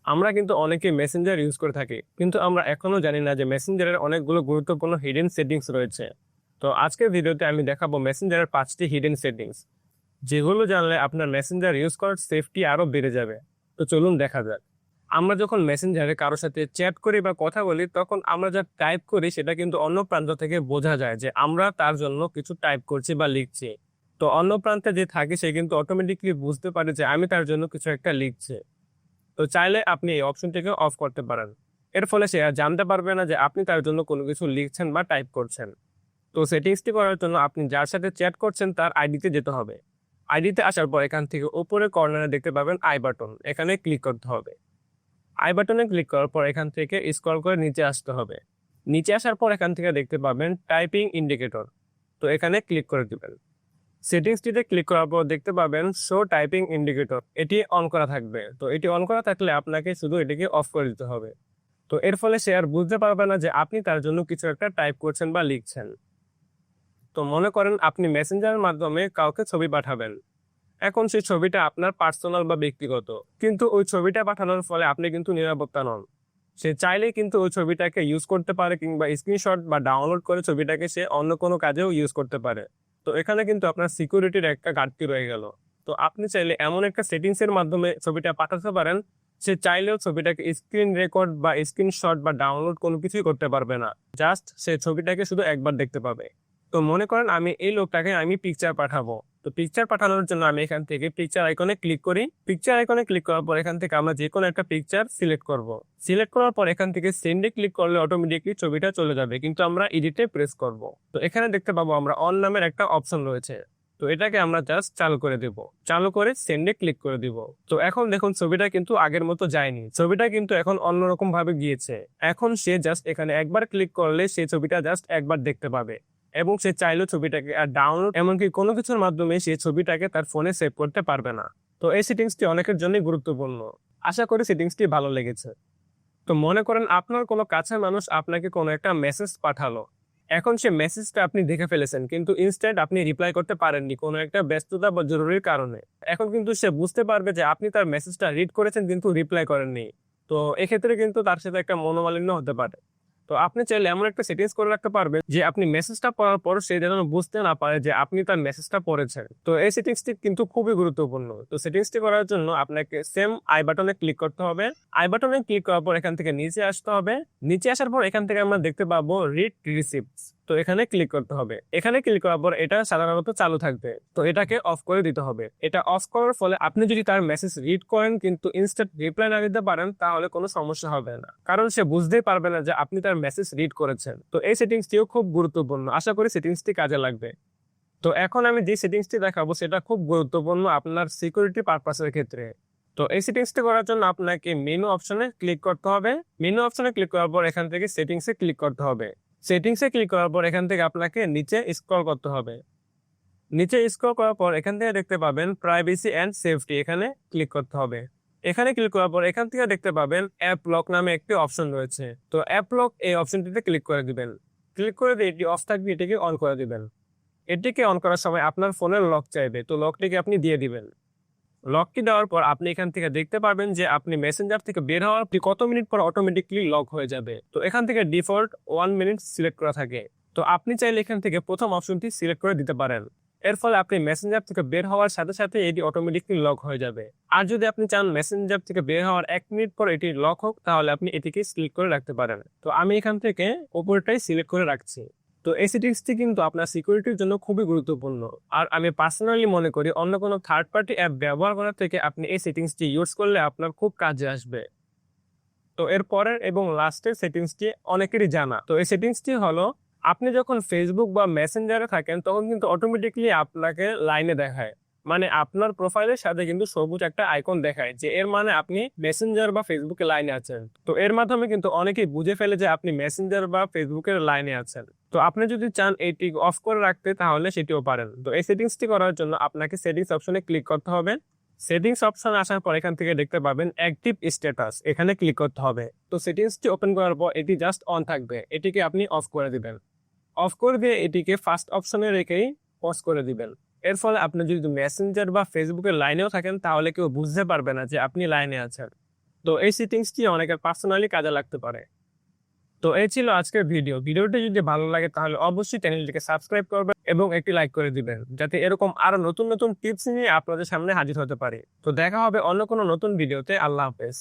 আমরা কিন্তু অনেকে মেসেঞ্জার ইউজ করে থাকি, কিন্তু আমরা এখনো জানি না যে মেসেঞ্জারের অনেকগুলো গুরুত্বপূর্ণ হিডেন সেটিংস রয়েছে। তো আজকের ভিডিওতে আমি দেখাবো মেসেঞ্জারের 5টি হিডেন সেটিংস, যেগুলো জানলে আপনার মেসেঞ্জার ইউজ করার সেফটি আরো বেড়ে যাবে। তো চলুন দেখা যাক। আমরা যখন মেসেঞ্জারে কারোর সাথে চ্যাট করি বা কথা বলি, তখন আমরা যা টাইপ করি সেটা কিন্তু অন্য প্রান্ত থেকে বোঝা যায় যে আমরা তার জন্য কিছু টাইপ করছি বা লিখছি। তো অন্য প্রান্তে যে থাকে সে কিন্তু অটোমেটিকলি বুঝতে পারে যে আমি তার জন্য কিছু একটা লিখছি। তো চাইলে আপনি এই অপশনটিকে অফ করতে পারেন। এর ফলে সে আর জানতে পারবে না যে আপনি তার জন্য কোনো কিছু লিখছেন বা টাইপ করছেন। তো সেটিংসটি করার জন্য আপনি যার সাথে চ্যাট করছেন তার আইডিতে যেতে হবে। আইডিতে আসার পর এখান থেকে উপরে কর্নারে দেখতে পাবেন আই বাটন, এখানে ক্লিক করতে হবে। আই বাটনে ক্লিক করার পর এখান থেকে স্ক্রল করে নিচে আসতে হবে। নিচে আসার পর এখান থেকে দেখতে পাবেন টাইপিং ইন্ডিকেটর, তো এখানে ক্লিক করে দিবেন। সেটিংসটিতে ক্লিক করার পর দেখতে পাবেন শো টাইপিং ইন্ডিকেটর, এটি অন করা থাকবে। তো এটি অন করা থাকলে আপনাকে শুধু এটিকে অফ করে দিতে হবে। তো এর ফলে সে আর বুঝতে পারবে না যে আপনি তার জন্য কিছু একটা টাইপ করছেন বা লিখছেন। তো মনে করেন আপনি মেসেঞ্জারের মাধ্যমে কাউকে ছবি পাঠাবেন। এখন সেই ছবিটা আপনার পার্সোনাল বা ব্যক্তিগত, কিন্তু ওই ছবিটা পাঠানোর ফলে আপনি কিন্তু নিরাপত্তা নন। সে চাইলেই কিন্তু ওই ছবিটাকে ইউজ করতে পারে, কিংবা স্ক্রিনশট বা ডাউনলোড করে ছবিটাকে সে অন্য কোনো কাজেও ইউজ করতে পারে। তো এখানে কিন্তু আপনার সিকিউরিটির একটা ঘাটতি রয়ে গেল। তো আপনি চাইলে এমন একটা সেটিংস এর মাধ্যমে ছবিটা পাঠাতে পারেন, সে চাইলেও ছবিটাকে স্ক্রিন রেকর্ড বা স্ক্রিনশট বা ডাউনলোড কোনো কিছুই করতে পারবে না। জাস্ট সে ছবিটাকে শুধু একবার দেখতে পাবে। তো মনে করেন আমি এই লোকটাকে আমি পিকচার পাঠাবো। তো পিকচার পাঠানোর জন্য আমি এখান থেকে পিকচার আইকনে ক্লিক করি। পিকচার আইকনে ক্লিক করার পর এখান থেকে আমরা যে কোনো একটা পিকচার সিলেক্ট করব। সিলেক্ট করার পর এখান থেকে সেন্ডে ক্লিক করলে অটোমেটিকলি ছবিটা চলে যাবে, কিন্তু আমরা এডিটে প্রেস করব। তো এখানে দেখতে পাবো আমরা অন নামের একটা অপশন রয়েছে। তো এটাকে আমরা জাস্ট চালু করে দিব। চালু করে সেন্ডে ক্লিক করে দিব। তো এখন দেখুন ছবিটা কিন্তু আগের মতো যায়নি, ছবিটা কিন্তু এখন অন্যরকম ভাবে গিয়েছে। এখন সে জাস্ট এখানে একবার ক্লিক করলে সেই ছবিটা জাস্ট একবার দেখতে পাবে, এবং সে চাইলেও ছবিটাকে আর ডাউনলোড এমনকি কোনো কিছুর মাধ্যমে সে ছবিটাকে তার ফোনে সেভ করতে পারবে না। তো এই সেটিংসটি অনেকের জন্যই গুরুত্বপূর্ণ। আশা করি সেটিংসটি ভালো লেগেছে। তো মনে করেন আপনার কোনো কাছের মানুষ আপনাকে কোনো একটা মেসেজ পাঠালো। এখন সে মেসেজটা আপনি দেখে ফেলেছেন, কিন্তু ইনস্ট্যান্ট আপনি রিপ্লাই করতে পারেননি কোনো একটা ব্যস্ততা বা জরুরির কারণে। এখন কিন্তু সে বুঝতে পারবে যে আপনি তার মেসেজটা রিড করেছেন কিন্তু রিপ্লাই করেননি। তো এক্ষেত্রে কিন্তু তার সাথে একটা মনোমালিন্য হতে পারে। তো আপনি চাইলে এমন একটা সেটিংস করে রাখতে পারবেন যে আপনি মেসেজটা পড়ার পর সে যেন বুঝতে না পারে যে আপনি তার মেসেজটা পড়েছেন। তো এই সেটিংসটি কিন্তু খুবই গুরুত্বপূর্ণ। তো সেটিংসটি করার জন্য আপনাকে সেম আই বাটনে ক্লিক করতে হবে। আই বাটনে ক্লিক করার পর এখান থেকে নিচে আসতে হবে। নিচে আসার পর এখান থেকে আমরা দেখতে পাবো রিড রিসিপ্টস, তো এখানে ক্লিক করতে হবে। এখানে ক্লিক করার পর এটা সাধারণত চালু থাকবে, তো এটাকে অফ করে দিতে হবে। এটা অফ করার ফলে আপনি যদি তার মেসেজ রিড করেন কিন্তু ইনস্ট্যান্ট রিপ্লাই না দিতে পারেন, তাহলে কোনো সমস্যা হবে না, কারণ সে বুঝতেই পারবে না যে আপনি তার মেসেজ রিড করেছেন। তো এই সেটিংসটিও খুব গুরুত্বপূর্ণ, আশা করি সেটিংসটি কাজে লাগবে। তো এখন আমি যে সেটিংসটি দেখাবো সেটা খুব গুরুত্বপূর্ণ আপনার সিকিউরিটি পারপাসের ক্ষেত্রে। তো এই সেটিংসটি করার জন্য আপনাকে মেনু অপশনে ক্লিক করতে হবে। মেনু অপশনে ক্লিক করার পর এখান থেকে সেটিংসে ক্লিক করতে হবে। সেটিংসে ক্লিক করার পর এখান থেকে আপনাকে নিচে স্ক্রল করতে হবে। নিচে স্ক্রল করার পর এখান থেকে দেখতে পাবেন প্রাইভেসি এন্ড সেফটি, এখানে ক্লিক করতে হবে। এখানে ক্লিক করার পর এখান থেকে দেখতে পাবেন অ্যাপ লক নামে একটি অপশন রয়েছে। তো অ্যাপ লক এই অপশনটিতে ক্লিক করে দিবেন। ক্লিক করে দিয়ে এটি অফ থাকবে, এটিকে অন করে দিবেন। এটিকে অন করার সময় আপনার ফোনের লক চাইবে, তো লকটিকে আপনি দিয়ে দিবেন। লকটি দেওয়ার পর আপনি এখান থেকে দেখতে পারবেন যে আপনি মেসেঞ্জার থেকে বের হওয়ার কত মিনিট পর অটোমেটিকলি লক হয়ে যাবে। তো এখান থেকে ডিফল্ট 1 মিনিট সিলেক্ট করা থাকে। তো আপনি চাইলে এখান থেকে প্রথম অপশনটি সিলেক্ট করে দিতে পারেন। এর ফলে আপনি মেসেঞ্জার থেকে বের হওয়ার সাথে সাথে এটি অটোমেটিকলি লক হয়ে যাবে। আর যদি আপনি চান মেসেঞ্জার থেকে বের হওয়ার 1 মিনিট পর এটি লক হোক, তাহলে আপনি এটিকে সিলেক্ট করে রাখতে পারেন। তো আমি এখান থেকে উপরটাই সিলেক্ট করে রাখছি। তো এই সেটিংসটি কিন্তু আপনার সিকিউরিটির জন্য খুবই গুরুত্বপূর্ণ। আর আমি পার্সোনালি মনে করি অন্য কোনো থার্ড পার্টি অ্যাপ ব্যবহার করার থেকে আপনি এই সেটিংসটি ইউজ করলে আপনার খুব কাজে আসবে। তো এর পরের এবং লাস্টের সেটিংসটি অনেকেরই জানা। তো এই সেটিংসটি হলো, আপনি যখন ফেসবুক বা মেসেঞ্জারে থাকেন তখন কিন্তু অটোমেটিকলি আপনাকে লাইনে দেখায়। মানে আপনার প্রোফাইলের সাথে কিন্তু সবুজ একটা আইকন দেখায়, যে এর মানে আপনি মেসেঞ্জার বা ফেসবুকে লাইনে আছেন। তো এর মাধ্যমে কিন্তু অনেকেই বুঝে ফেলে যে আপনি মেসেঞ্জার বা ফেসবুকের লাইনে আছেন। তো আপনি যদি চান এটি অফ করে রাখতে তাহলে সেটিও পারেন। তো এই সেটিংসটি করার জন্য আপনাকে সেটিংস অপশনে ক্লিক করতে হবে। সেটিংস অপশন আসার পর এখান থেকে দেখতে পাবেন অ্যাক্টিভ স্ট্যাটাস, এখানে ক্লিক করতে হবে। তো সেটিংসটি ওপেন করার পর এটি জাস্ট অন থাকবে, এটিকে আপনি অফ করে দিবেন। অফ করে দিয়ে এটিকে ফার্স্ট অপশনে রেখেই পজ করে দিবেন। এর ফলে আপনি যদি মেসেঞ্জার বা ফেসবুকের লাইনেও থাকেন তাহলে কেউ বুঝতে পারবে না যে আপনি লাইনে আছেন। তো এই সেটিংসটি অনেকের পার্সোনালি কাজে লাগতে পারে। তো এই ছিল আজকের ভিডিওটি যদি ভালো লাগে তাহলে অবশ্যই চ্যানেলটিকে সাবস্ক্রাইব করবেন এবং একটি লাইক করে দিবেন, যাতে এরকম আরো নতুন নতুন টিপস নিয়ে আপনাদের সামনে হাজির হতে পারি। তো দেখা হবে অন্য কোনো নতুন ভিডিওতে। আল্লাহ হাফেজ।